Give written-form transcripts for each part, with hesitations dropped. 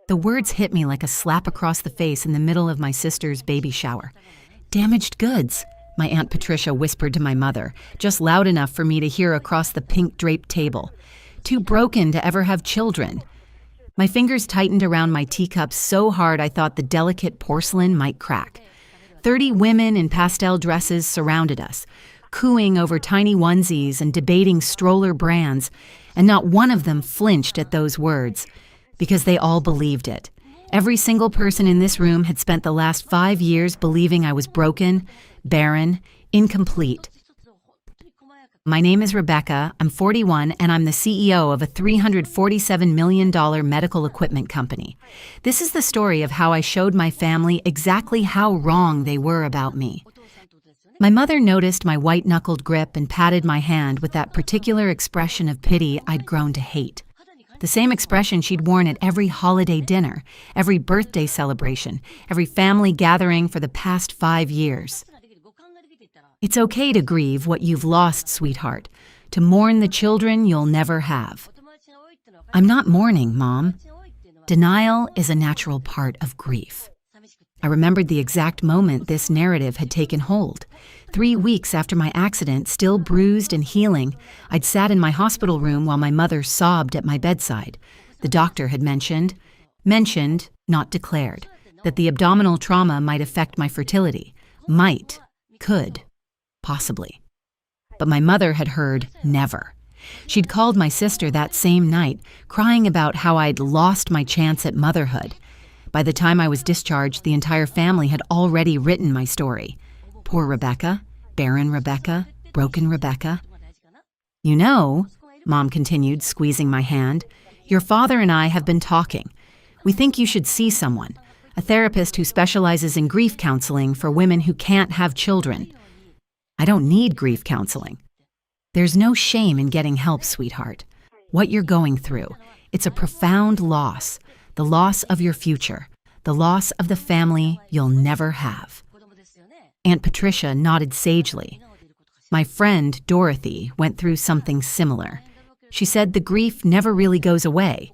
The words hit me like a slap across the face in the middle of my sister's baby shower. "Damaged goods," my Aunt Patricia whispered to my mother, just loud enough for me to hear across the pink-draped table. "Too broken to ever have children." My fingers tightened around my teacups so hard I thought the delicate porcelain might crack. 30 women in pastel dresses surrounded us, cooing over tiny onesies and debating stroller brands, and not one of them flinched at those words, because they all believed it. Every single person in this room had spent the last 5 years believing I was broken, barren, incomplete. My name is Rebecca, I'm 41, and I'm the CEO of a $347 million medical equipment company. This is the story of how I showed my family exactly how wrong they were about me. My mother noticed my white-knuckled grip and patted my hand with that particular expression of pity I'd grown to hate. The same expression she'd worn at every holiday dinner, every birthday celebration, every family gathering for the past 5 years. "It's okay to grieve what you've lost, sweetheart, to mourn the children you'll never have." "I'm not mourning, Mom. Denial is a natural part of grief." I remembered the exact moment this narrative had taken hold. 3 weeks after my accident, still bruised and healing, I'd sat in my hospital room while my mother sobbed at my bedside. The doctor had mentioned, not declared, that the abdominal trauma might affect my fertility. Might, could, possibly. But my mother had heard never. She'd called my sister that same night, crying about how I'd lost my chance at motherhood. By the time I was discharged, the entire family had already written my story. Poor Rebecca, barren Rebecca, broken Rebecca. "You know," Mom continued, squeezing my hand, "your father and I have been talking. We think you should see someone, a therapist who specializes in grief counseling for women who can't have children." "I don't need grief counseling." "There's no shame in getting help, sweetheart. What you're going through, it's a profound loss, the loss of your future, the loss of the family you'll never have." Aunt Patricia nodded sagely. "My friend, Dorothy, went through something similar. She said the grief never really goes away.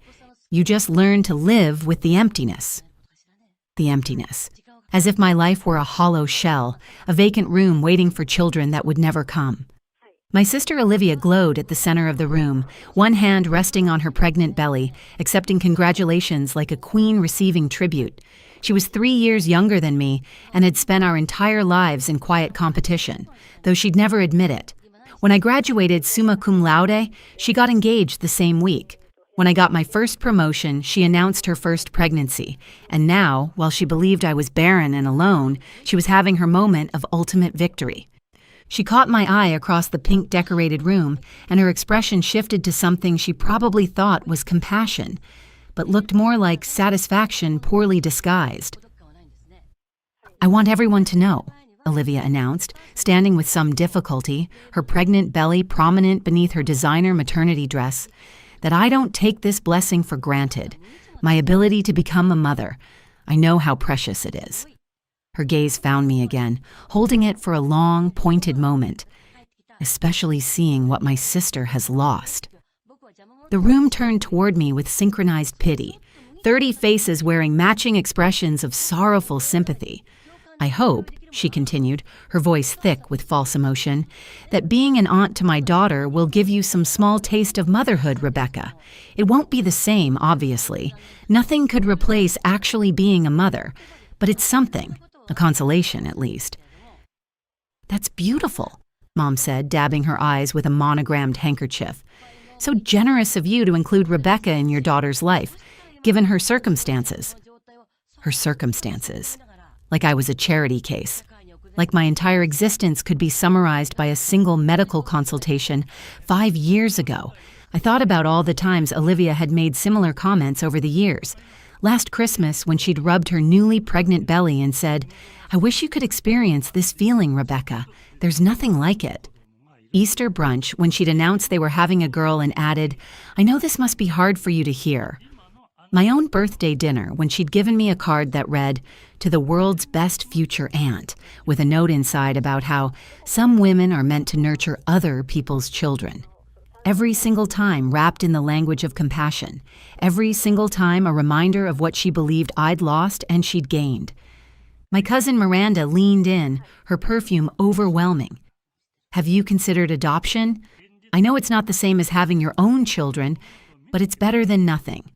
You just learn to live with the emptiness." The emptiness. As if my life were a hollow shell, a vacant room waiting for children that would never come. My sister Olivia glowed at the center of the room, one hand resting on her pregnant belly, accepting congratulations like a queen receiving tribute. She was 3 years younger than me and had spent our entire lives in quiet competition, though she'd never admit it. When I graduated summa cum laude, she got engaged the same week. When I got my first promotion, she announced her first pregnancy, and now, while she believed I was barren and alone, she was having her moment of ultimate victory. She caught my eye across the pink-decorated room, and her expression shifted to something she probably thought was compassion, but looked more like satisfaction poorly disguised. "I want everyone to know," Olivia announced, standing with some difficulty, her pregnant belly prominent beneath her designer maternity dress, "that I don't take this blessing for granted. My ability to become a mother. I know how precious it is." Her gaze found me again, holding it for a long, pointed moment, especially seeing what my sister has lost. The room turned toward me with synchronized pity, 30 faces wearing matching expressions of sorrowful sympathy. "I hope," she continued, her voice thick with false emotion, "that being an aunt to my daughter will give you some small taste of motherhood, Rebecca. It won't be the same, obviously. Nothing could replace actually being a mother, but it's something, a consolation at least." "That's beautiful," Mom said, dabbing her eyes with a monogrammed handkerchief. "So generous of you to include Rebecca in your daughter's life, given her circumstances." Her circumstances. Like I was a charity case. Like my entire existence could be summarized by a single medical consultation 5 years ago. I thought about all the times Olivia had made similar comments over the years. Last Christmas, when she'd rubbed her newly pregnant belly and said, "I wish you could experience this feeling, Rebecca. There's nothing like it." Easter brunch, when she'd announced they were having a girl and added, "I know this must be hard for you to hear." My own birthday dinner, when she'd given me a card that read, "To the world's best future aunt," with a note inside about how some women are meant to nurture other people's children. every single time wrapped in the language of compassion, every single time a reminder of what she believed I'd lost and she'd gained. My cousin Miranda leaned in, her perfume overwhelming. Have you considered adoption? I know it's not the same as having your own children, but it's better than nothing.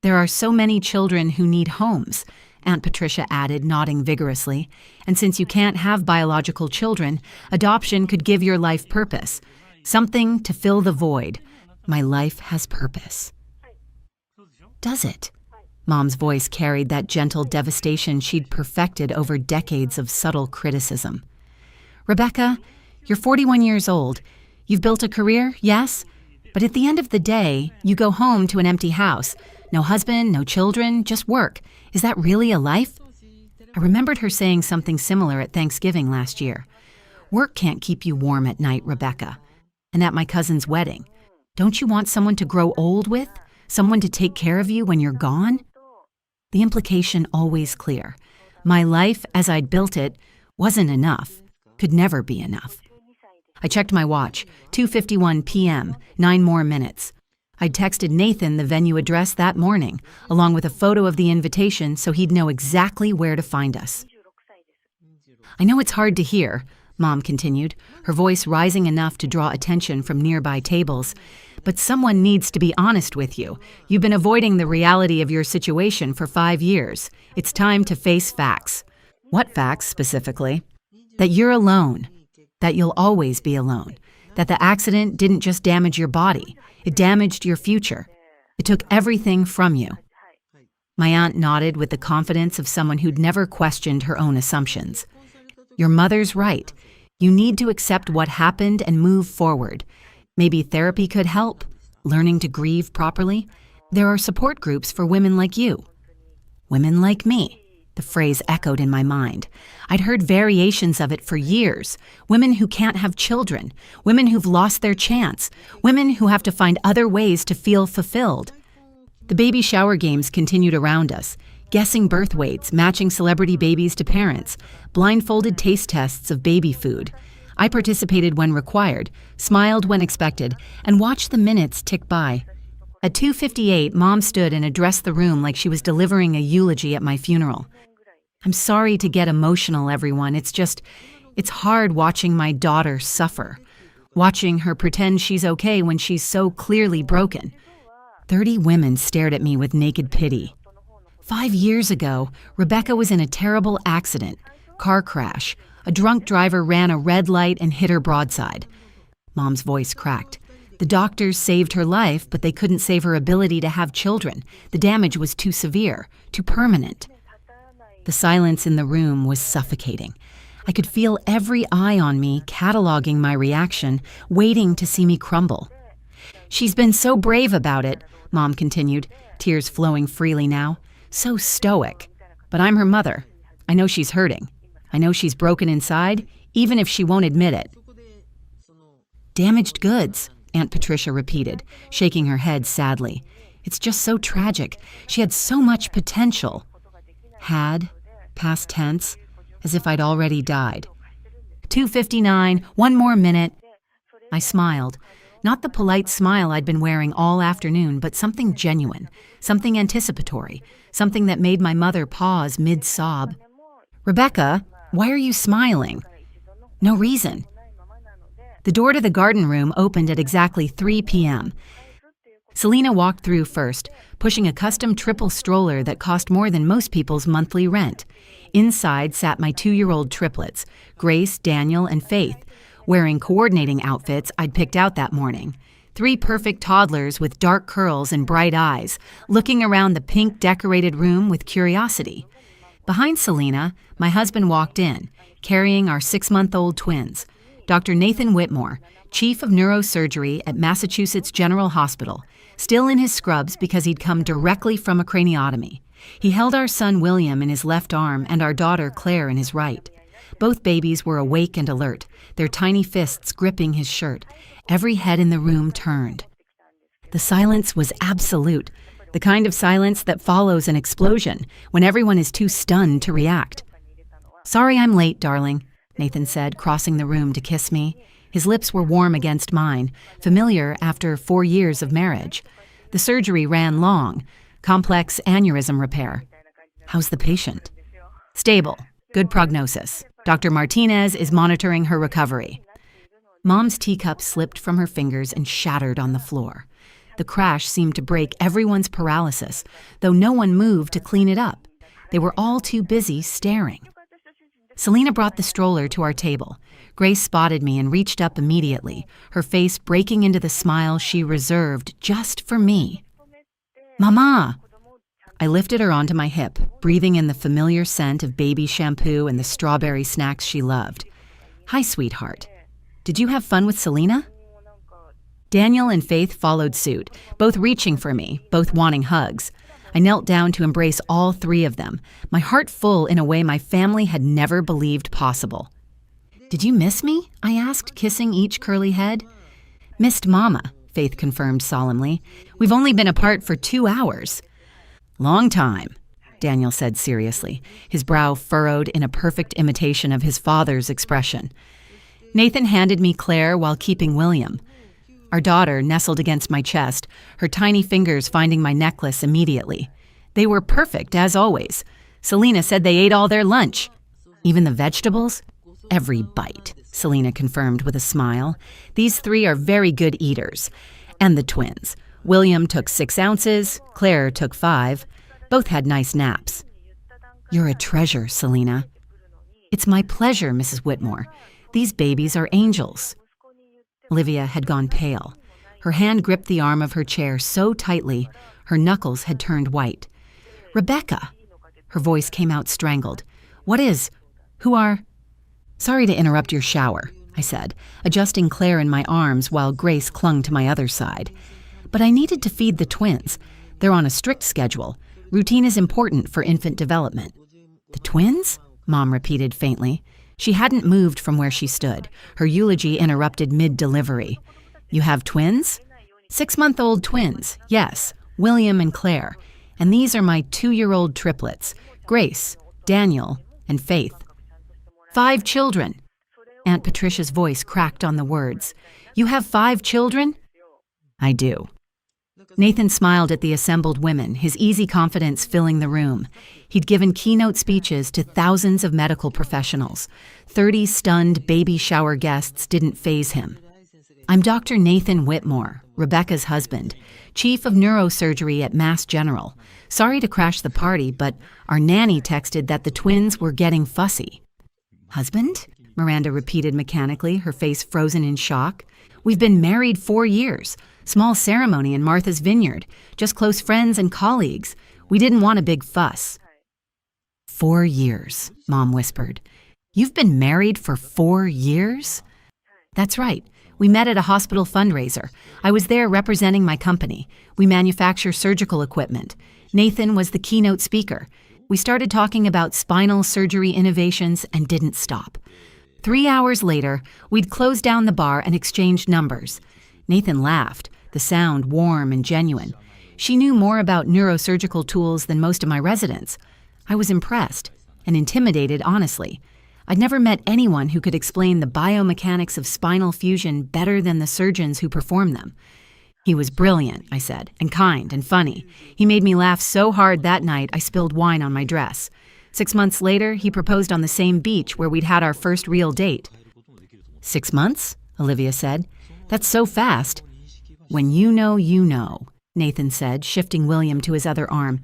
There are so many children who need homes, Aunt Patricia added, nodding vigorously. And since you can't have biological children, adoption could give your life purpose. Something to fill the void. My life has purpose. Does it? Mom's voice carried that gentle devastation she'd perfected over decades of subtle criticism. Rebecca, you're 41 years old. You've built a career, yes? But at the end of the day, you go home to an empty house. No husband, no children, just work. Is that really a life? I remembered her saying something similar at Thanksgiving last year. Work can't keep you warm at night, Rebecca. And at my cousin's wedding, don't you want someone to grow old with? Someone to take care of you when you're gone? The implication always clear. My life, as I'd built it, wasn't enough, could never be enough. I checked my watch, 2:51 p.m., 9 more minutes. I'd texted Nathan the venue address that morning, along with a photo of the invitation so he'd know exactly where to find us. I know it's hard to hear, Mom continued, her voice rising enough to draw attention from nearby tables. But someone needs to be honest with you. You've been avoiding the reality of your situation for 5 years. It's time to face facts. What facts, specifically? That you're alone. That you'll always be alone. That the accident didn't just damage your body. It damaged your future. It took everything from you. My aunt nodded with the confidence of someone who'd never questioned her own assumptions. Your mother's right. You need to accept what happened and move forward. Maybe therapy could help, learning to grieve properly. There are support groups for women like you. Women like me. The phrase echoed in my mind. I'd heard variations of it for years. Women who can't have children. Women who've lost their chance. Women who have to find other ways to feel fulfilled. The baby shower games continued around us. Guessing birth weights, matching celebrity babies to parents, blindfolded taste tests of baby food. I participated when required, smiled when expected, and watched the minutes tick by. At 2:58, Mom stood and addressed the room like she was delivering a eulogy at my funeral. I'm sorry to get emotional, everyone. It's hard watching my daughter suffer. Watching her pretend she's okay when she's so clearly broken. 30 women stared at me with naked pity. 5 years ago, Rebecca was in a terrible accident, car crash. A drunk driver ran a red light and hit her broadside. Mom's voice cracked. The doctors saved her life, but they couldn't save her ability to have children. The damage was too severe, too permanent. The silence in the room was suffocating. I could feel every eye on me cataloging my reaction, waiting to see me crumble. She's been so brave about it, Mom continued, tears flowing freely now. So stoic. But I'm her mother. I know she's hurting. I know she's broken inside, even if she won't admit it. Damaged goods, Aunt Patricia repeated, shaking her head sadly. It's just so tragic. She had so much potential. Had, past tense, as if I'd already died. 2:59, 1 more minute. I smiled. Not the polite smile I'd been wearing all afternoon, but something genuine, something anticipatory, something that made my mother pause mid-sob. Rebecca, why are you smiling? No reason. The door to the garden room opened at exactly 3 p.m. Selena walked through first, pushing a custom triple stroller that cost more than most people's monthly rent. Inside sat my 2-year-old triplets, Grace, Daniel, and Faith, wearing coordinating outfits I'd picked out that morning. 3 perfect toddlers with dark curls and bright eyes, looking around the pink decorated room with curiosity. Behind Selena, my husband walked in, carrying our 6-month-old twins. Dr. Nathan Whitmore, chief of neurosurgery at Massachusetts General Hospital, still in his scrubs because he'd come directly from a craniotomy. He held our son William in his left arm and our daughter Claire in his right. Both babies were awake and alert, their tiny fists gripping his shirt. Every head in the room turned. The silence was absolute, the kind of silence that follows an explosion when everyone is too stunned to react. Sorry I'm late, darling, Nathan said, crossing the room to kiss me. His lips were warm against mine, familiar after 4 years of marriage. The surgery ran long, complex aneurysm repair. How's the patient? Stable, good prognosis. Dr. Martinez is monitoring her recovery. Mom's teacup slipped from her fingers and shattered on the floor. The crash seemed to break everyone's paralysis, though no one moved to clean it up. They were all too busy staring. Selena brought the stroller to our table. Grace spotted me and reached up immediately, her face breaking into the smile she reserved just for me. Mama! I lifted her onto my hip, breathing in the familiar scent of baby shampoo and the strawberry snacks she loved. Hi, sweetheart. Did you have fun with Selena? Daniel and Faith followed suit, both reaching for me, both wanting hugs. I knelt down to embrace all 3 of them, my heart full in a way my family had never believed possible. Did you miss me? I asked, kissing each curly head. Missed Mama, Faith confirmed solemnly. We've only been apart for 2 hours. Long time, Daniel said seriously, his brow furrowed in a perfect imitation of his father's expression. Nathan handed me Claire while keeping William. Our daughter nestled against my chest, her tiny fingers finding my necklace immediately. They were perfect, as always. Selena said they ate all their lunch. Even the vegetables? Every bite, Selena confirmed with a smile. These 3 are very good eaters. And the twins. William took 6 ounces, Claire took 5. Both had nice naps. You're a treasure, Selena. It's my pleasure, Mrs. Whitmore. These babies are angels. Olivia had gone pale. Her hand gripped the arm of her chair so tightly, her knuckles had turned white. Rebecca! Her voice came out strangled. What is? Who are? Sorry to interrupt your shower, I said, adjusting Claire in my arms while Grace clung to my other side. But I needed to feed the twins. They're on a strict schedule. Routine is important for infant development. The twins? Mom repeated faintly. She hadn't moved from where she stood. Her eulogy interrupted mid-delivery. You have twins? 6-month-old twins, yes, William and Claire. And these are my 2-year-old triplets, Grace, Daniel, and Faith. 5 children. Aunt Patricia's voice cracked on the words. You have 5 children? I do. Nathan smiled at the assembled women, his easy confidence filling the room. He'd given keynote speeches to thousands of medical professionals. 30 stunned baby shower guests didn't faze him. I'm Dr. Nathan Whitmore, Rebecca's husband, chief of neurosurgery at Mass General. Sorry to crash the party, but our nanny texted that the twins were getting fussy. Husband? Miranda repeated mechanically, her face frozen in shock. We've been married 4 years. Small ceremony in Martha's Vineyard. Just close friends and colleagues. We didn't want a big fuss. 4 years, Mom whispered. You've been married for 4 years? That's right. We met at a hospital fundraiser. I was there representing my company. We manufacture surgical equipment. Nathan was the keynote speaker. We started talking about spinal surgery innovations and didn't stop. 3 hours later, we'd closed down the bar and exchanged numbers. Nathan laughed, the sound warm and genuine. She knew more about neurosurgical tools than most of my residents. I was impressed and intimidated, honestly. I'd never met anyone who could explain the biomechanics of spinal fusion better than the surgeons who perform them. He was brilliant, I said, and kind and funny. He made me laugh so hard that night I spilled wine on my dress. 6 months later, he proposed on the same beach where we'd had our first real date. 6 months? Olivia said. That's so fast. When you know, Nathan said, shifting William to his other arm.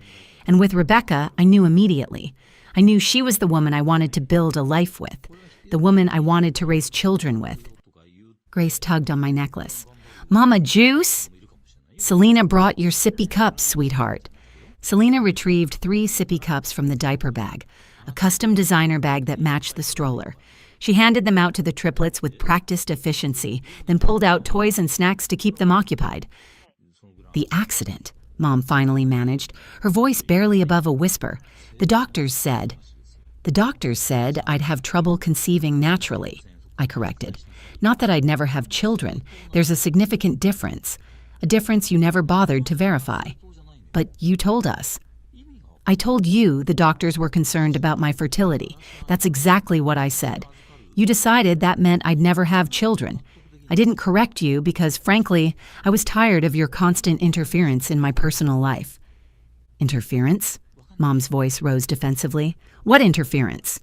And with Rebecca, I knew immediately. I knew she was the woman I wanted to build a life with, the woman I wanted to raise children with. Grace tugged on my necklace. Mama Juice? Selena brought your sippy cups, sweetheart. Selena retrieved 3 sippy cups from the diaper bag, a custom designer bag that matched the stroller. She handed them out to the triplets with practiced efficiency, then pulled out toys and snacks to keep them occupied. The accident, Mom finally managed, her voice barely above a whisper. The doctors said I'd have trouble conceiving naturally, I corrected. Not that I'd never have children. There's a significant difference. A difference you never bothered to verify. But you told us. I told you the doctors were concerned about my fertility. That's exactly what I said. You decided that meant I'd never have children. I didn't correct you because, frankly, I was tired of your constant interference in my personal life." "Interference?" Mom's voice rose defensively. "What interference?"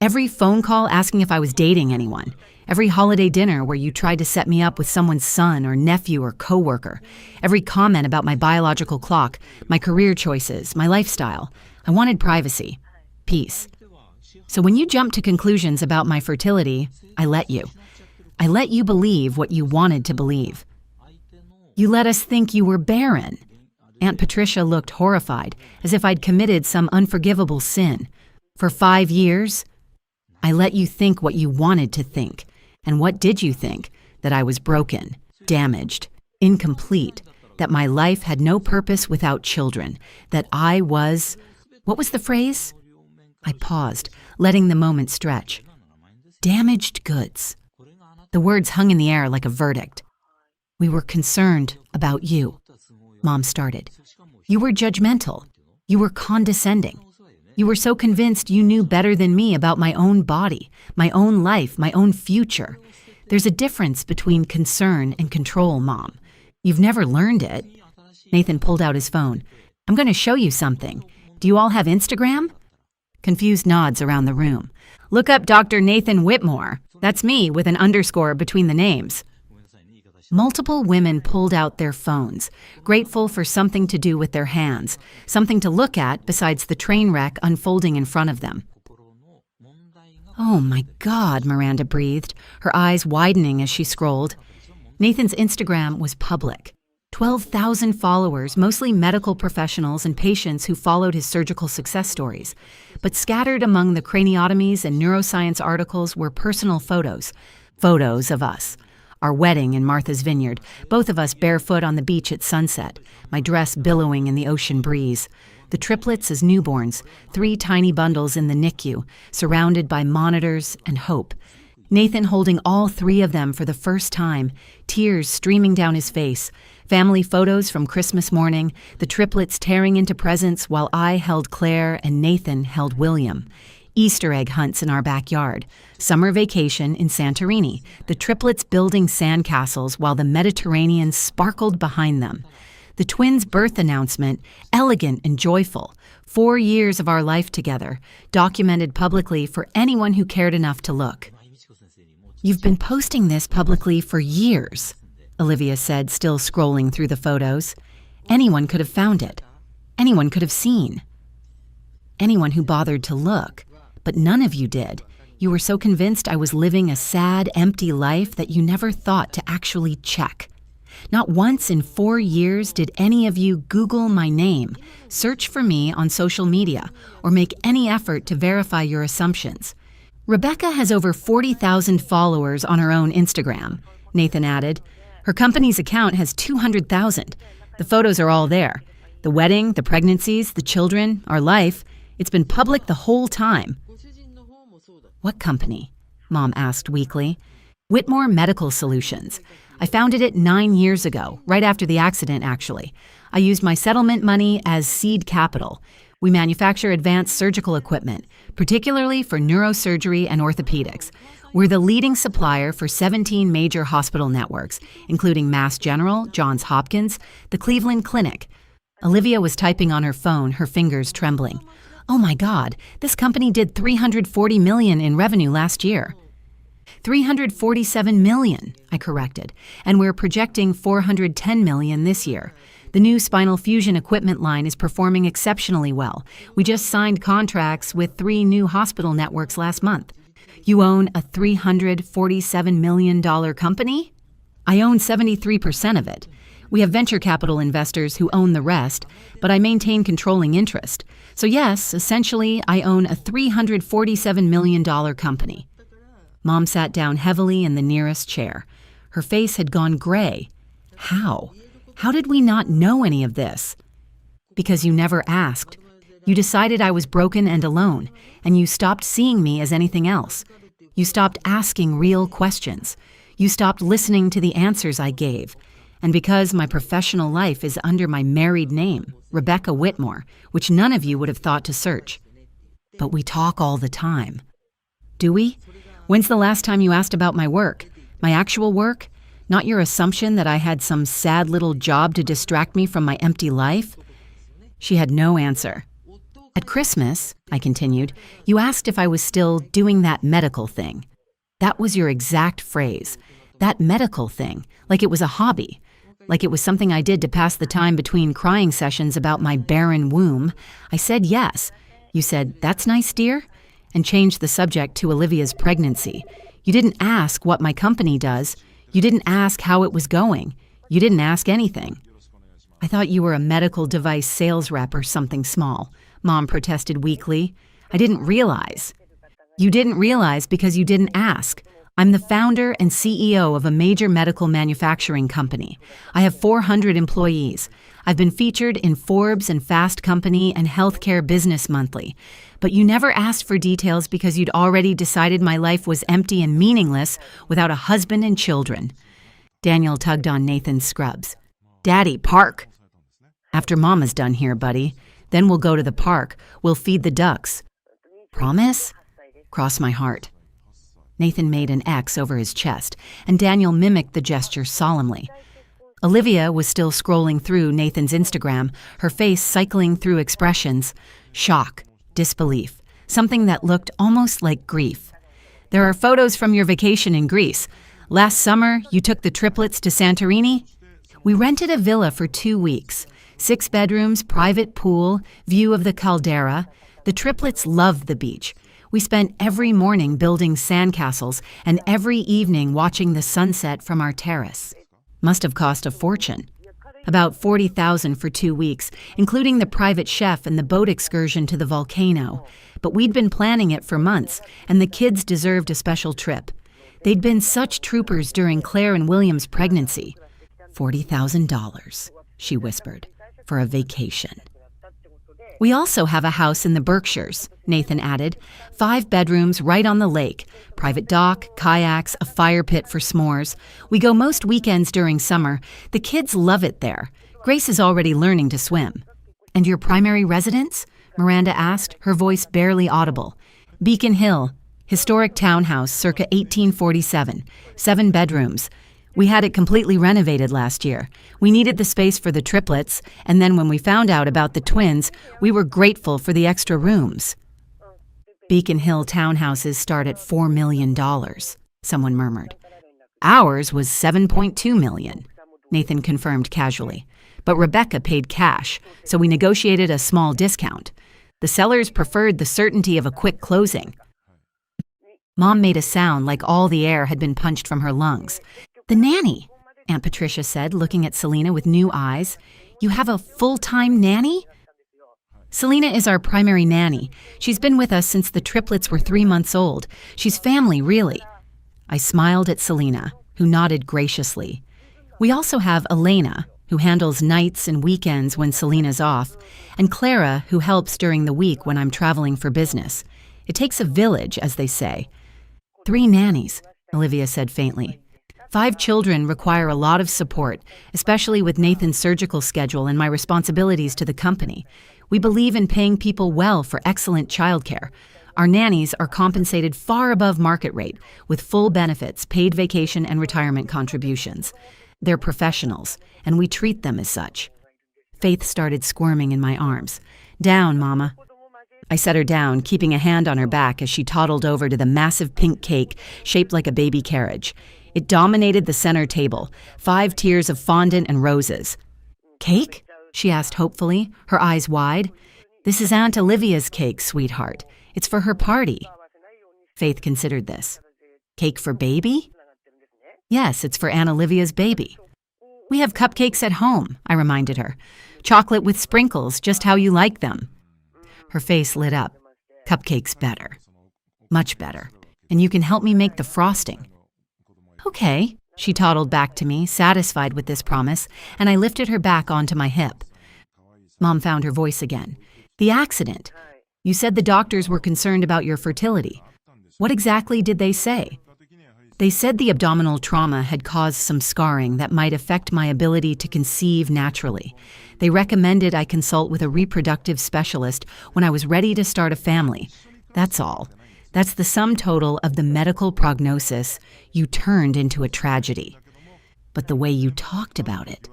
"Every phone call asking if I was dating anyone. Every holiday dinner where you tried to set me up with someone's son or nephew or coworker. Every comment about my biological clock, my career choices, my lifestyle. I wanted privacy. Peace. So when you jumped to conclusions about my fertility, I let you. I let you believe what you wanted to believe. You let us think you were barren." Aunt Patricia looked horrified, as if I'd committed some unforgivable sin. "For 5 years, I let you think what you wanted to think. And what did you think? That I was broken, damaged, incomplete, that my life had no purpose without children, that I was—" What was the phrase? I paused, letting the moment stretch. "Damaged goods." The words hung in the air like a verdict. "We were concerned about you," Mom started. "You were judgmental. You were condescending. You were so convinced you knew better than me about my own body, my own life, my own future. There's a difference between concern and control, Mom. You've never learned it." Nathan pulled out his phone. "I'm going to show you something. Do you all have Instagram?" Confused nods around the room. "Look up Dr. Nathan Whitmore. That's me with an underscore between the names." Multiple women pulled out their phones, grateful for something to do with their hands, something to look at besides the train wreck unfolding in front of them. "Oh my God," Miranda breathed, her eyes widening as she scrolled. Nathan's Instagram was public. 12,000 followers, mostly medical professionals and patients who followed his surgical success stories. But scattered among the craniotomies and neuroscience articles were personal photos of us. Our wedding in Martha's Vineyard, both of us barefoot on the beach at sunset, my dress billowing in the ocean breeze. The triplets as newborns, 3 tiny bundles in the NICU, surrounded by monitors and hope. Nathan holding all 3 of them for the first time, tears streaming down his face. Family photos from Christmas morning, the triplets tearing into presents while I held Claire and Nathan held William. Easter egg hunts in our backyard. Summer vacation in Santorini, the triplets building sandcastles while the Mediterranean sparkled behind them. The twins' birth announcement, elegant and joyful. 4 years of our life together, documented publicly for anyone who cared enough to look. "You've been posting this publicly for years," Olivia said, still scrolling through the photos. "Anyone could have found it. Anyone could have seen. Anyone who bothered to look. But none of you did. You were so convinced I was living a sad, empty life that you never thought to actually check. Not once in 4 years did any of you Google my name, search for me on social media, or make any effort to verify your assumptions. Rebecca has over 40,000 followers on her own Instagram," Nathan added. "Her company's account has 200,000. The photos are all there. The wedding, the pregnancies, the children, our life. It's been public the whole time." "What company?" Mom asked weakly. "Whitmore Medical Solutions. I founded it 9 years ago, right after the accident, actually. I used my settlement money as seed capital. We manufacture advanced surgical equipment, particularly for neurosurgery and orthopedics. We're the leading supplier for 17 major hospital networks, including Mass General, Johns Hopkins, the Cleveland Clinic." Olivia was typing on her phone, her fingers trembling. "Oh my God, this company did $340 million in revenue last year." $347 million, I corrected, and we're projecting $410 million this year. The new spinal fusion equipment line is performing exceptionally well. We just signed contracts with 3 new hospital networks last month. You own a $347 million company? I own 73% of it. We have venture capital investors who own the rest, but I maintain controlling interest. So yes, essentially, I own a $347 million company. Mom sat down heavily in the nearest chair. Her face had gone gray. How? How did we not know any of this? Because you never asked. You decided I was broken and alone, and you stopped seeing me as anything else. You stopped asking real questions. You stopped listening to the answers I gave. And because my professional life is under my married name, Rebecca Whitmore, which none of you would have thought to search. But we talk all the time. Do we? When's the last time you asked about my work? My actual work? Not your assumption that I had some sad little job to distract me from my empty life?" She had no answer. "At Christmas," I continued, "you asked if I was still doing that medical thing. That was your exact phrase. That medical thing, like it was a hobby. Like it was something I did to pass the time between crying sessions about my barren womb. I said yes. You said, 'That's nice, dear,' and changed the subject to Olivia's pregnancy. You didn't ask what my company does. You didn't ask how it was going. You didn't ask anything." "I thought you were a medical device sales rep or something small," Mom protested weakly. "I didn't realize." "You didn't realize because you didn't ask. I'm the founder and CEO of a major medical manufacturing company. I have 400 employees. I've been featured in Forbes and Fast Company and Healthcare Business Monthly. But you never asked for details because you'd already decided my life was empty and meaningless without a husband and children." Daniel tugged on Nathan's scrubs. "Daddy, park." "After Mama's done here, buddy. Then we'll go to the park. We'll feed the ducks." "Promise?" "Cross my heart." Nathan made an X over his chest, and Daniel mimicked the gesture solemnly. Olivia was still scrolling through Nathan's Instagram, her face cycling through expressions: shock, disbelief, something that looked almost like grief. "There are photos from your vacation in Greece. Last summer, you took the triplets to Santorini?" "We rented a villa for 2 weeks. 6 bedrooms, private pool, view of the caldera. The triplets loved the beach. We spent every morning building sandcastles and every evening watching the sunset from our terrace. Must have cost a fortune. About $40,000 for 2 weeks, including the private chef and the boat excursion to the volcano. But we'd been planning it for months, and the kids deserved a special trip. They'd been such troopers during Claire and William's pregnancy." $40,000, she whispered, "for a vacation." "We also have a house in the Berkshires," Nathan added. 5 bedrooms right on the lake, private dock, kayaks, a fire pit for s'mores. We go most weekends during summer. The kids love it there. Grace is already learning to swim." "And your primary residence?" Miranda asked, her voice barely audible. "Beacon Hill, historic townhouse circa 1847, 7 bedrooms. We had it completely renovated last year. We needed the space for the triplets, and then when we found out about the twins, we were grateful for the extra rooms." "Beacon Hill townhouses start at $4 million, someone murmured. "Ours was $7.2 million, Nathan confirmed casually. "But Rebecca paid cash, so we negotiated a small discount. The sellers preferred the certainty of a quick closing." Mom made a sound like all the air had been punched from her lungs. "The nanny," Aunt Patricia said, looking at Selena with new eyes. "You have a full-time nanny?" "Selena is our primary nanny. She's been with us since the triplets were 3 months old. She's family, really." I smiled at Selena, who nodded graciously. "We also have Elena, who handles nights and weekends when Selena's off, and Clara, who helps during the week when I'm traveling for business. It takes a village, as they say." "3 nannies," Olivia said faintly. 5 children require a lot of support, especially with Nathan's surgical schedule and my responsibilities to the company. We believe in paying people well for excellent childcare. Our nannies are compensated far above market rate, with full benefits, paid vacation, and retirement contributions. They're professionals, and we treat them as such. Faith started squirming in my arms. "Down, Mama." I set her down, keeping a hand on her back as she toddled over to the massive pink cake shaped like a baby carriage. It dominated the center table, 5 tiers of fondant and roses. "Cake?" she asked hopefully, her eyes wide. "This is Aunt Olivia's cake, sweetheart. It's for her party." Faith considered this. "Cake for baby?" "Yes, it's for Aunt Olivia's baby." "We have cupcakes at home," I reminded her. "Chocolate with sprinkles, just how you like them." Her face lit up. "Cupcakes better. Much better. And you can help me make the frosting." "Okay," she toddled back to me, satisfied with this promise, and I lifted her back onto my hip. Mom found her voice again. "The accident. You said the doctors were concerned about your fertility. What exactly did they say?" "They said the abdominal trauma had caused some scarring that might affect my ability to conceive naturally. They recommended I consult with a reproductive specialist when I was ready to start a family. That's all. That's the sum total of the medical prognosis you turned into a tragedy. But the way you talked about it.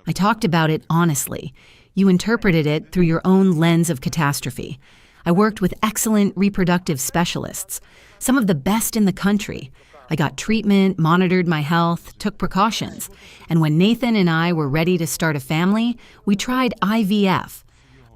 I talked about it honestly. You interpreted it through your own lens of catastrophe. I worked with excellent reproductive specialists, some of the best in the country. I got treatment, monitored my health, took precautions. And when Nathan and I were ready to start a family, we tried IVF.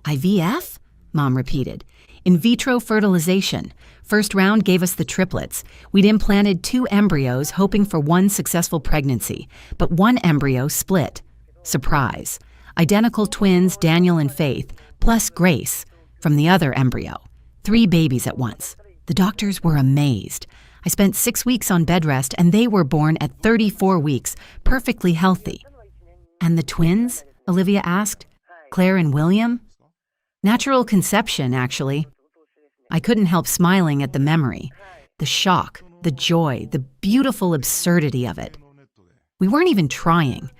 IVF? Mom repeated. In vitro fertilization. First round gave us the triplets. We'd implanted 2 embryos, hoping for 1 successful pregnancy. But 1 embryo split. Surprise. Identical twins, Daniel and Faith, plus Grace, from the other embryo. 3 babies at once. The doctors were amazed. I spent 6 weeks on bed rest, and they were born at 34 weeks, perfectly healthy. And the twins? Olivia asked. Claire and William? Natural conception, actually. I couldn't help smiling at the memory, the shock, the joy, the beautiful absurdity of it. We weren't even trying.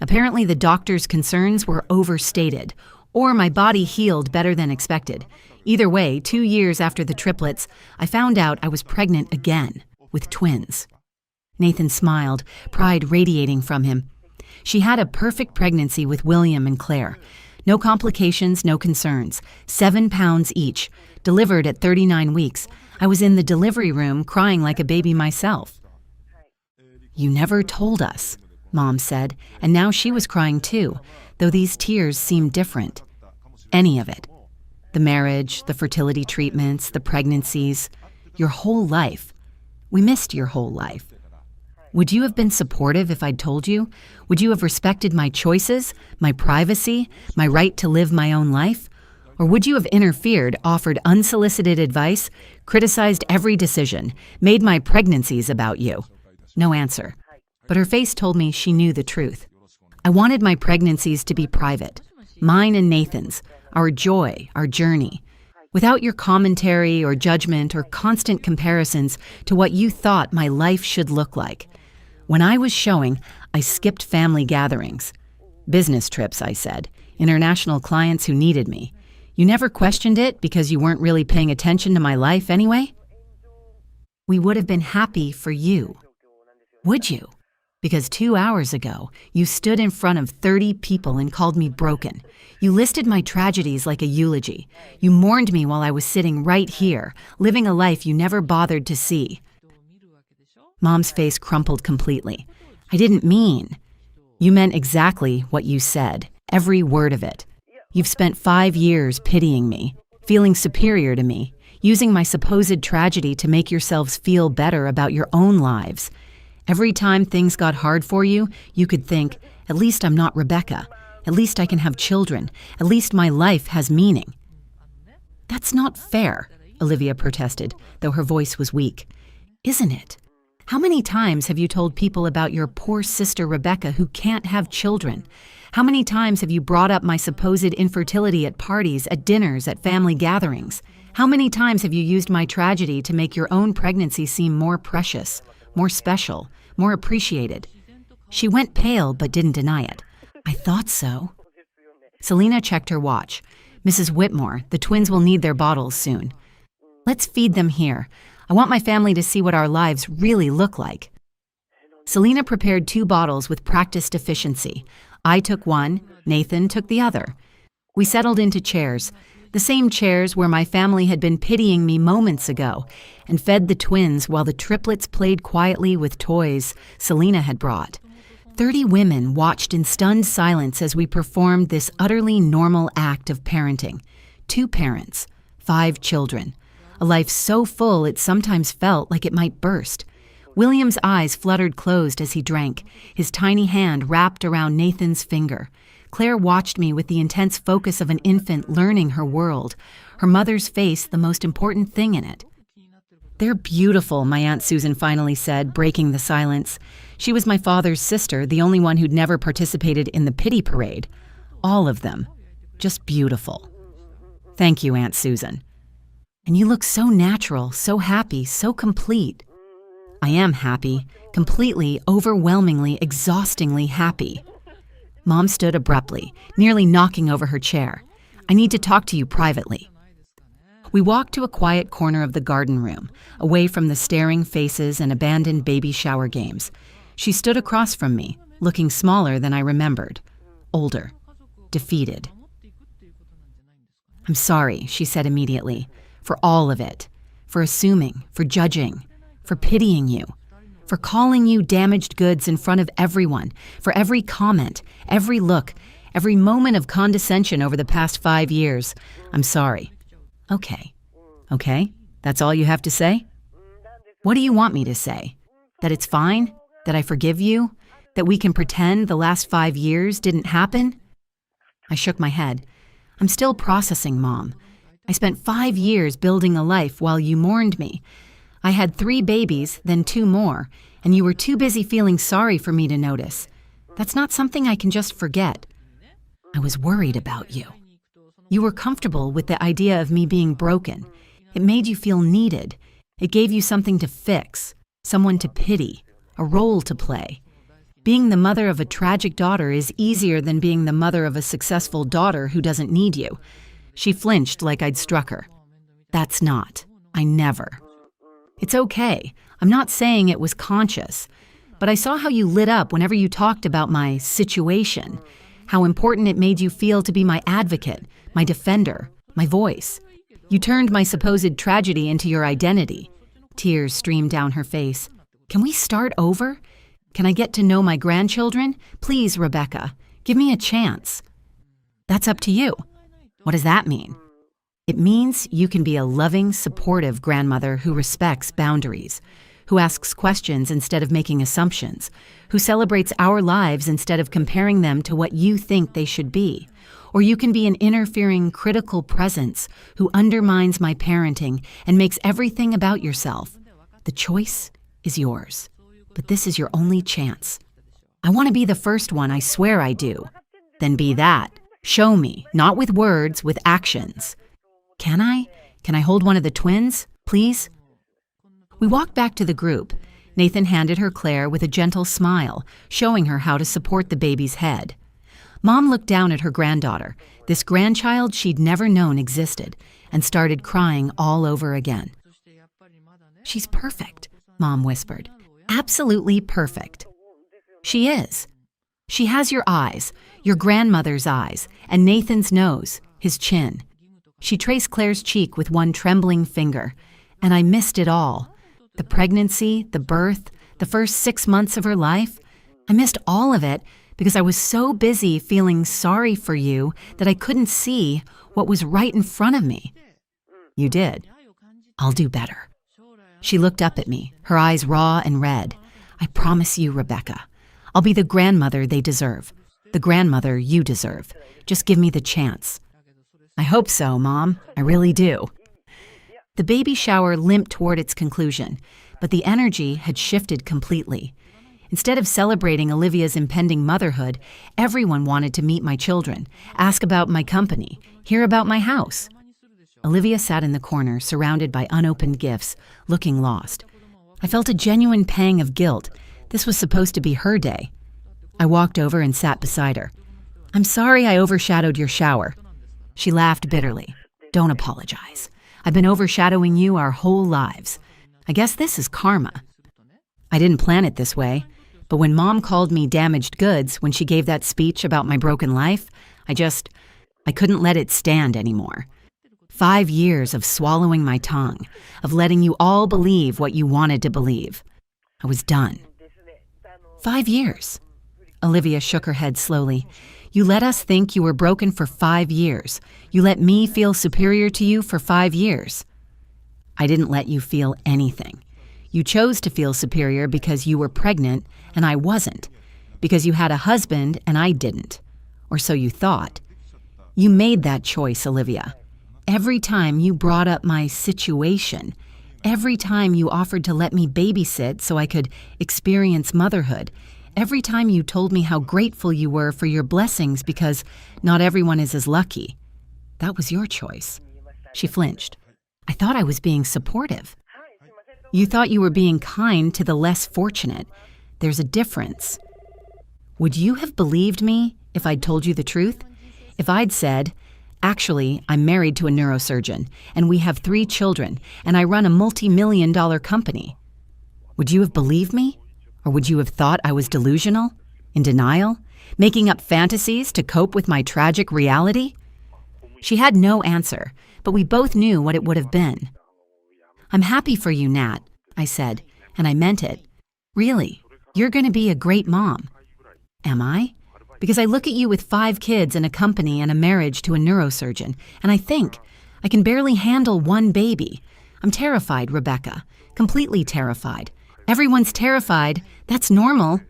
Apparently the doctor's concerns were overstated, or my body healed better than expected. Either way, 2 years after the triplets, I found out I was pregnant again, with twins. Nathan smiled, pride radiating from him. She had a perfect pregnancy with William and Claire. No complications, no concerns. 7 pounds each, delivered at 39 weeks. I was in the delivery room crying like a baby myself. You never told us, Mom said, and now she was crying too, though these tears seemed different. Any of it. The marriage, the fertility treatments, the pregnancies, your whole life. We missed your whole life. Would you have been supportive if I'd told you? Would you have respected my choices, my privacy, my right to live my own life? Or would you have interfered, offered unsolicited advice, criticized every decision, made my pregnancies about you? No answer. But her face told me she knew the truth. I wanted my pregnancies to be private, mine and Nathan's, our joy, our journey, without your commentary or judgment or constant comparisons to what you thought my life should look like. When I was showing, I skipped family gatherings. Business trips, I said, international clients who needed me. You never questioned it because you weren't really paying attention to my life anyway? We would have been happy for you. Would you? Because 2 hours ago, you stood in front of 30 people and called me broken. You listed my tragedies like a eulogy. You mourned me while I was sitting right here, living a life you never bothered to see. Mom's face crumpled completely. I didn't mean. You meant exactly what you said, every word of it. You've spent 5 years pitying me, feeling superior to me, using my supposed tragedy to make yourselves feel better about your own lives. Every time things got hard for you, you could think, at least I'm not Rebecca. At least I can have children. At least my life has meaning. That's not fair, Olivia protested, though her voice was weak. Isn't it? How many times have you told people about your poor sister Rebecca who can't have children? How many times have you brought up my supposed infertility at parties, at dinners, at family gatherings? How many times have you used my tragedy to make your own pregnancy seem more precious, more special, more appreciated? She went pale but didn't deny it. I thought so. Selena checked her watch. Mrs. Whitmore, the twins will need their bottles soon. Let's feed them here. I want my family to see what our lives really look like. Selena prepared 2 bottles with practiced efficiency. I took one, Nathan took the other. We settled into chairs, the same chairs where my family had been pitying me moments ago, and fed the twins while the triplets played quietly with toys Selena had brought. 30 women watched in stunned silence as we performed this utterly normal act of parenting. 2 parents, 5 children. A life so full it sometimes felt like it might burst. William's eyes fluttered closed as he drank, his tiny hand wrapped around Nathan's finger. Claire watched me with the intense focus of an infant learning her world, her mother's face the most important thing in it. They're beautiful, my Aunt Susan finally said, breaking the silence. She was my father's sister, the only one who'd never participated in the pity parade. All of them. Just beautiful. Thank you, Aunt Susan. And you look so natural, so happy, so complete. I am happy, completely, overwhelmingly, exhaustingly happy. Mom stood abruptly, nearly knocking over her chair. I need to talk to you privately. We walked to a quiet corner of the garden room, away from the staring faces and abandoned baby shower games. She stood across from me, looking smaller than I remembered, older, defeated. "I'm sorry," she said immediately, "for all of it, for assuming, for judging, for pitying you, for calling you damaged goods in front of everyone, for every comment, every look, every moment of condescension over the past 5 years. I'm sorry." Okay. Okay? That's all you have to say? What do you want me to say? That it's fine? That I forgive you? That we can pretend the last 5 years didn't happen? I shook my head. I'm still processing, Mom. I spent 5 years building a life while you mourned me. I had 3 babies, then 2 more, and you were too busy feeling sorry for me to notice. That's not something I can just forget. I was worried about you. You were comfortable with the idea of me being broken. It made you feel needed. It gave you something to fix, someone to pity, a role to play. Being the mother of a tragic daughter is easier than being the mother of a successful daughter who doesn't need you. She flinched like I'd struck her. That's not. I never. It's okay. I'm not saying it was conscious. But I saw how you lit up whenever you talked about my situation, how important it made you feel to be my advocate, my defender, my voice. You turned my supposed tragedy into your identity. Tears streamed down her face. Can we start over? Can I get to know my grandchildren? Please, Rebecca, give me a chance. That's up to you. What does that mean? It means you can be a loving, supportive grandmother who respects boundaries, who asks questions instead of making assumptions, who celebrates our lives instead of comparing them to what you think they should be. Or you can be an interfering, critical presence who undermines my parenting and makes everything about yourself. The choice is yours, but this is your only chance. I want to be the first one, I swear I do. Then be that. Show me, not with words, with actions. Can I? Can I hold one of the twins, please? We walked back to the group. Nathan handed her Claire with a gentle smile, showing her how to support the baby's head. Mom looked down at her granddaughter, this grandchild she'd never known existed, and started crying all over again. "She's perfect," Mom whispered. "Absolutely perfect." She is. She has your eyes, your grandmother's eyes, and Nathan's nose, his chin. She traced Claire's cheek with one trembling finger, and I missed it all. The pregnancy, the birth, the first 6 months of her life. I missed all of it because I was so busy feeling sorry for you that I couldn't see what was right in front of me. You did. I'll do better. She looked up at me, her eyes raw and red. I promise you, Rebecca, I'll be the grandmother they deserve, the grandmother you deserve. Just give me the chance. I hope so, Mom. I really do. The baby shower limped toward its conclusion, but the energy had shifted completely. Instead of celebrating Olivia's impending motherhood, everyone wanted to meet my children, ask about my company, hear about my house. Olivia sat in the corner, surrounded by unopened gifts, looking lost. I felt a genuine pang of guilt. This was supposed to be her day. I walked over and sat beside her. "I'm sorry I overshadowed your shower." She laughed bitterly. "Don't apologize. I've been overshadowing you our whole lives. I guess this is karma." I didn't plan it this way, but when Mom called me damaged goods when she gave that speech about my broken life, I couldn't let it stand anymore. 5 years of swallowing my tongue, of letting you all believe what you wanted to believe. I was done. 5 years. Olivia shook her head slowly. You let us think you were broken for 5 years. You let me feel superior to you for 5 years. I didn't let you feel anything. You chose to feel superior because you were pregnant and I wasn't, because you had a husband and I didn't, or so you thought. You made that choice, Olivia. Every time you brought up my situation, every time you offered to let me babysit so I could experience motherhood, every time you told me how grateful you were for your blessings because not everyone is as lucky, that was your choice. She flinched. I thought I was being supportive. You thought you were being kind to the less fortunate. There's a difference. Would you have believed me if I'd told you the truth? If I'd said, Actually, I'm married to a neurosurgeon, and we have 3 children, and I run a multi-million-dollar company. Would you have believed me? Or would you have thought I was delusional? In denial? Making up fantasies to cope with my tragic reality? She had no answer, but we both knew what it would have been. I'm happy for you, Nat, I said, and I meant it. Really, you're going to be a great mom. Am I? Because I look at you with 5 kids and a company and a marriage to a neurosurgeon, and I think I can barely handle 1 baby. I'm terrified, Rebecca. Completely terrified. Everyone's terrified. That's normal.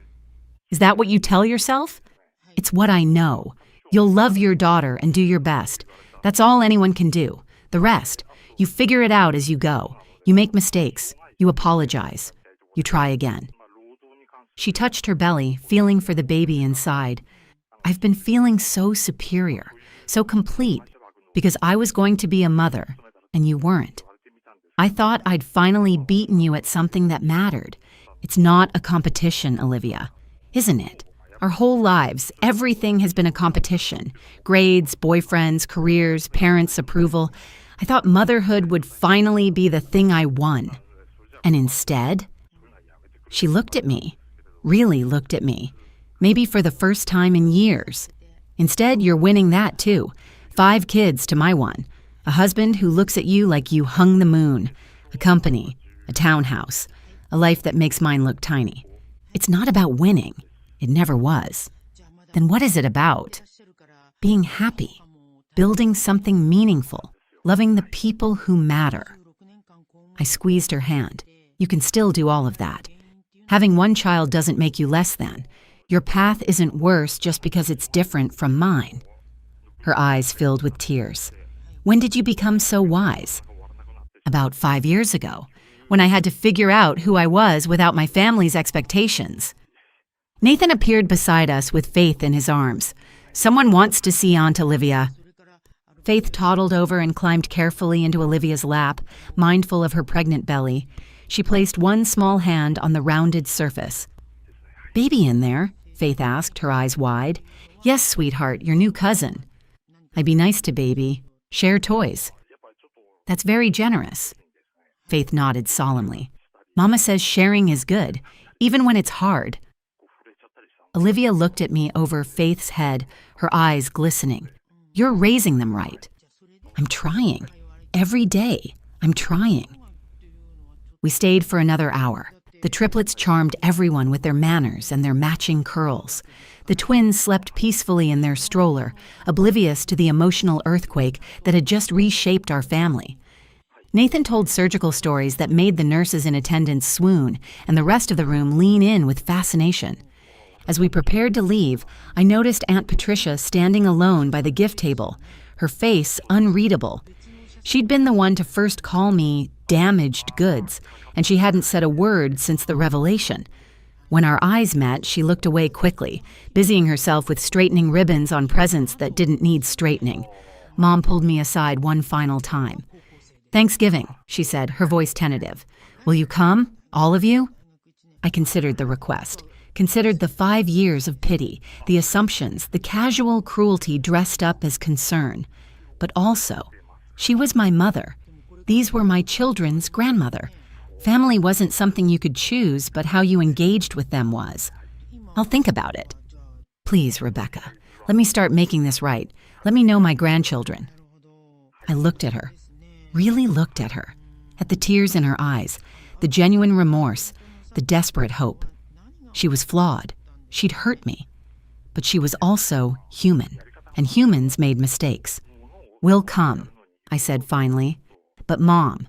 Is that what you tell yourself? It's what I know. You'll love your daughter and do your best. That's all anyone can do. The rest, you figure it out as you go. You make mistakes. You apologize. You try again. She touched her belly, feeling for the baby inside. I've been feeling so superior, so complete, because I was going to be a mother, and you weren't. I thought I'd finally beaten you at something that mattered. It's not a competition, Olivia, isn't it? Our whole lives, everything has been a competition. Grades, boyfriends, careers, parents' approval. I thought motherhood would finally be the thing I won. And instead, she looked at me, really looked at me, maybe for the first time in years. Instead, you're winning that too. 5 kids to my 1. A husband who looks at you like you hung the moon. A company, a townhouse, a life that makes mine look tiny. It's not about winning. It never was. Then what is it about? Being happy, building something meaningful, loving the people who matter. I squeezed her hand. You can still do all of that. Having 1 child doesn't make you less than. Your path isn't worse just because it's different from mine. Her eyes filled with tears. When did you become so wise? About 5 years ago, when I had to figure out who I was without my family's expectations. Nathan appeared beside us with Faith in his arms. Someone wants to see Aunt Olivia. Faith toddled over and climbed carefully into Olivia's lap, mindful of her pregnant belly. She placed 1 small hand on the rounded surface. Baby in there? Faith asked, her eyes wide. Yes, sweetheart, your new cousin. I'd be nice to baby. Share toys. That's very generous. Faith nodded solemnly. Mama says sharing is good, even when it's hard. Olivia looked at me over Faith's head, her eyes glistening. You're raising them right. I'm trying. Every day, I'm trying. We stayed for another hour. The triplets charmed everyone with their manners and their matching curls. The twins slept peacefully in their stroller, oblivious to the emotional earthquake that had just reshaped our family. Nathan told surgical stories that made the nurses in attendance swoon and the rest of the room lean in with fascination. As we prepared to leave, I noticed Aunt Patricia standing alone by the gift table, her face unreadable. She'd been the one to first call me damaged goods, and she hadn't said a word since the revelation. When our eyes met, she looked away quickly, busying herself with straightening ribbons on presents that didn't need straightening. Mom pulled me aside one final time. Thanksgiving, she said, her voice tentative. Will you come? All of you? I considered the request. Considered the 5 years of pity, the assumptions, the casual cruelty dressed up as concern. But also, she was my mother. These were my children's grandmother. Family wasn't something you could choose, but how you engaged with them was. I'll think about it. Please, Rebecca, let me start making this right. Let me know my grandchildren. I looked at her, really looked at her, at the tears in her eyes, the genuine remorse, the desperate hope. She was flawed. She'd hurt me. But she was also human, and humans made mistakes. We'll come, I said finally. But Mom,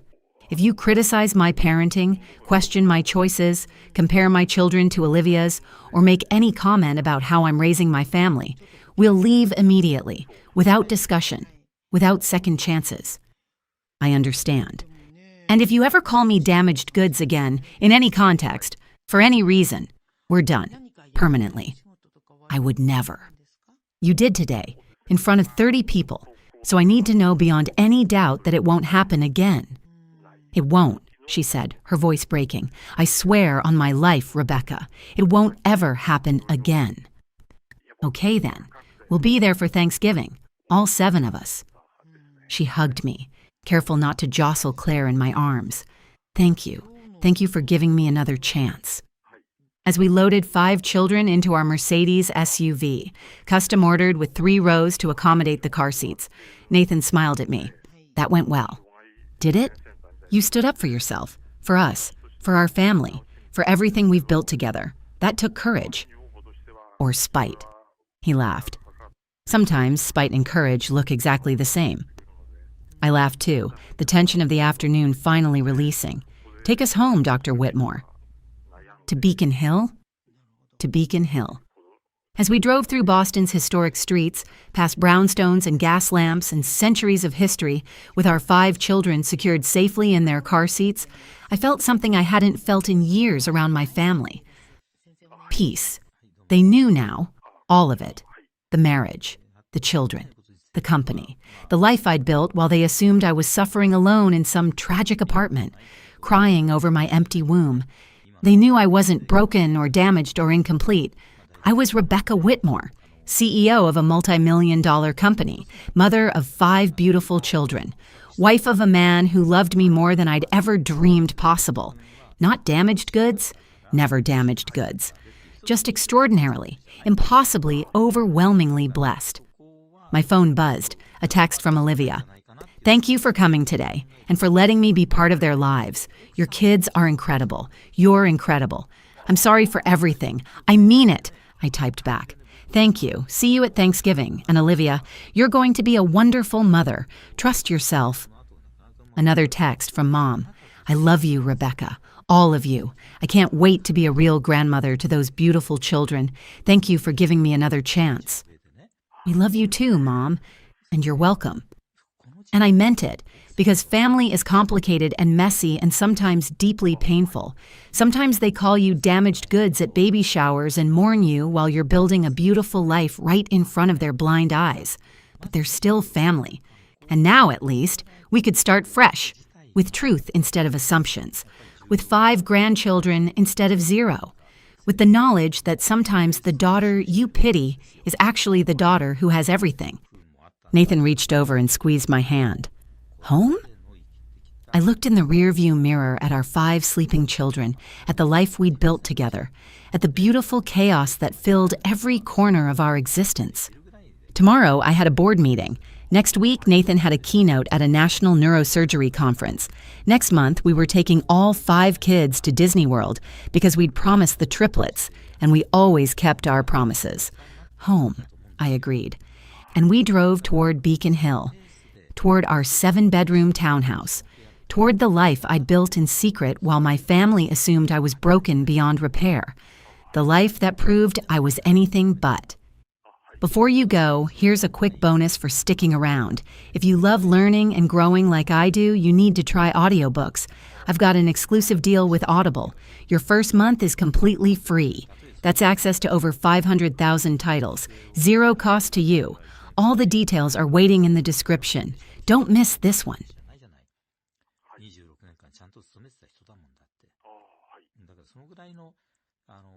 if you criticize my parenting, question my choices, compare my children to Olivia's, or make any comment about how I'm raising my family, we'll leave immediately, without discussion, without second chances. I understand. And if you ever call me damaged goods again, in any context, for any reason, we're done, permanently. I would never. You did today, in front of 30 people, so I need to know beyond any doubt that it won't happen again. It won't, she said, her voice breaking. I swear on my life, Rebecca, it won't ever happen again. Okay then, we'll be there for Thanksgiving, all 7 of us. She hugged me, careful not to jostle Claire in my arms. Thank you. Thank you for giving me another chance. As we loaded 5 children into our Mercedes SUV, custom ordered with 3 rows to accommodate the car seats, Nathan smiled at me. That went well. Did it? You stood up for yourself, for us, for our family, for everything we've built together. That took courage. Or spite. He laughed. Sometimes spite and courage look exactly the same. I laughed too, the tension of the afternoon finally releasing. Take us home, Dr. Whitmore. To Beacon Hill? To Beacon Hill. As we drove through Boston's historic streets, past brownstones and gas lamps and centuries of history, with our 5 children secured safely in their car seats, I felt something I hadn't felt in years around my family. Peace. They knew now, all of it. The marriage, the children, the company, the life I'd built while they assumed I was suffering alone in some tragic apartment, crying over my empty womb. They knew I wasn't broken or damaged or incomplete. I was Rebecca Whitmore, CEO of a multi-million-dollar company, mother of 5 beautiful children, wife of a man who loved me more than I'd ever dreamed possible. Not damaged goods, never damaged goods. Just extraordinarily, impossibly, overwhelmingly blessed. My phone buzzed, a text from Olivia. Thank you for coming today and for letting me be part of their lives. Your kids are incredible. You're incredible. I'm sorry for everything. I mean it, I typed back. Thank you. See you at Thanksgiving. And Olivia, you're going to be a wonderful mother. Trust yourself. Another text from Mom. I love you, Rebecca. All of you. I can't wait to be a real grandmother to those beautiful children. Thank you for giving me another chance. We love you too, Mom. And you're welcome. And I meant it, because family is complicated and messy and sometimes deeply painful. Sometimes they call you damaged goods at baby showers and mourn you while you're building a beautiful life right in front of their blind eyes. But they're still family. And now, at least, we could start fresh, with truth instead of assumptions, with 5 grandchildren instead of 0, with the knowledge that sometimes the daughter you pity is actually the daughter who has everything. Nathan reached over and squeezed my hand. Home? I looked in the rearview mirror at our 5 sleeping children, at the life we'd built together, at the beautiful chaos that filled every corner of our existence. Tomorrow, I had a board meeting. Next week, Nathan had a keynote at a national neurosurgery conference. Next month, we were taking all 5 kids to Disney World because we'd promised the triplets, and we always kept our promises. Home, I agreed. And we drove toward Beacon Hill, toward our 7-bedroom townhouse, toward the life I'd built in secret while my family assumed I was broken beyond repair, the life that proved I was anything but. Before you go, here's a quick bonus for sticking around. If you love learning and growing like I do, you need to try audiobooks. I've got an exclusive deal with Audible. Your first month is completely free. That's access to over 500,000 titles. 0 cost to you. All the details are waiting in the description. Don't miss this one.